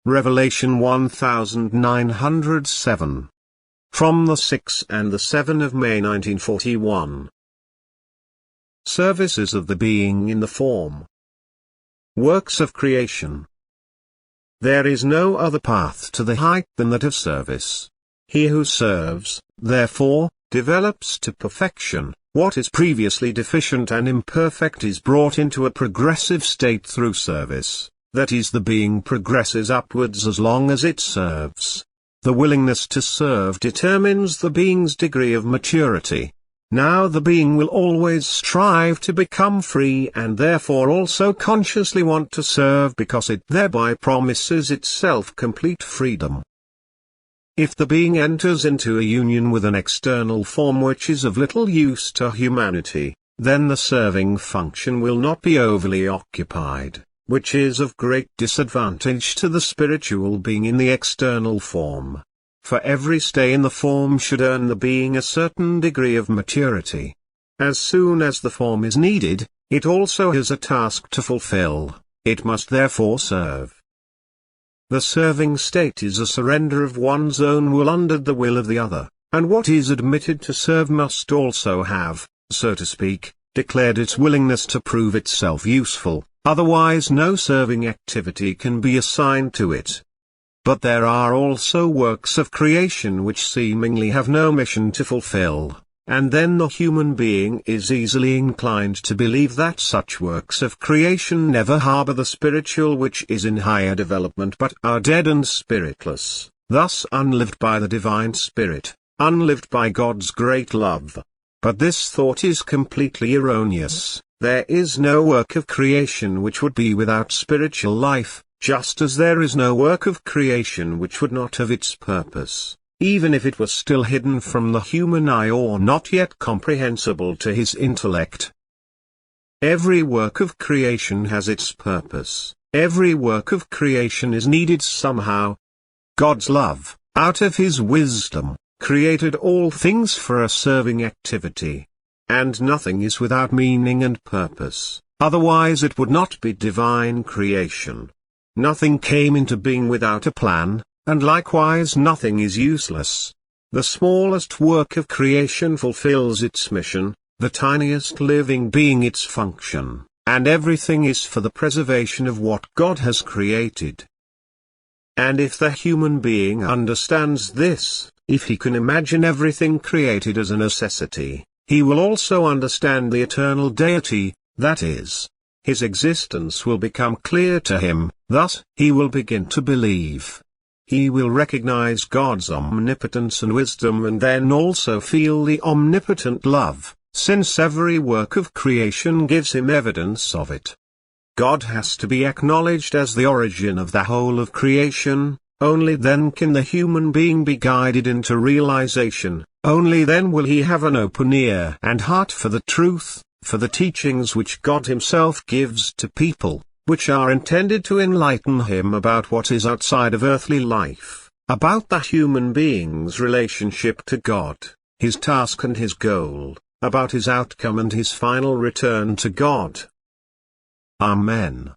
Revelation 1907. From the 6 and the 7 of May 1941. Services of the being in the form. Works of creation. There is no other path to the height than that of service. He who serves, therefore, develops to perfection. What is previously deficient and imperfect is brought into a progressive state through service. That is, the being progresses upwards as long as it serves. The willingness to serve determines the being's degree of maturity. Now the being will always strive to become free and therefore also consciously want to serve because it thereby promises itself complete freedom. If the being enters into a union with an external form which is of little use to humanity, then the serving function will not be overly occupied, which is of great disadvantage to the spiritual being in the external form. For every stay in the form should earn the being a certain degree of maturity. As soon as the form is needed, it also has a task to fulfill. It must therefore serve. The serving state is a surrender of one's own will under the will of the other, and what is admitted to serve must also have, so to speak, declared its willingness to prove itself useful, otherwise no serving activity can be assigned to it. But there are also works of creation which seemingly have no mission to fulfill, and then the human being is easily inclined to believe that such works of creation never harbor the spiritual which is in higher development but are dead and spiritless, thus unlived by the divine spirit, unlived by God's great love. But this thought is completely erroneous. There is no work of creation which would be without spiritual life, just as there is no work of creation which would not have its purpose, even if it was still hidden from the human eye or not yet comprehensible to his intellect. Every work of creation has its purpose. Every work of creation is needed somehow. God's love, out of his wisdom, created all things for a serving activity. And nothing is without meaning and purpose, otherwise it would not be divine creation. Nothing came into being without a plan, and likewise nothing is useless. The smallest work of creation fulfills its mission, the tiniest living being its function, and everything is for the preservation of what God has created. And if the human being understands this, if he can imagine everything created as a necessity, he will also understand the eternal deity, that is, his existence will become clear to him, thus he will begin to believe. He will recognize God's omnipotence and wisdom and then also feel the omnipotent love, since every work of creation gives him evidence of it. God has to be acknowledged as the origin of the whole of creation, only then can the human being be guided into realization, only then will he have an open ear and heart for the truth, for the teachings which God himself gives to people, which are intended to enlighten him about what is outside of earthly life, about the human being's relationship to God, his task and his goal, about his outcome and his final return to God. Amen.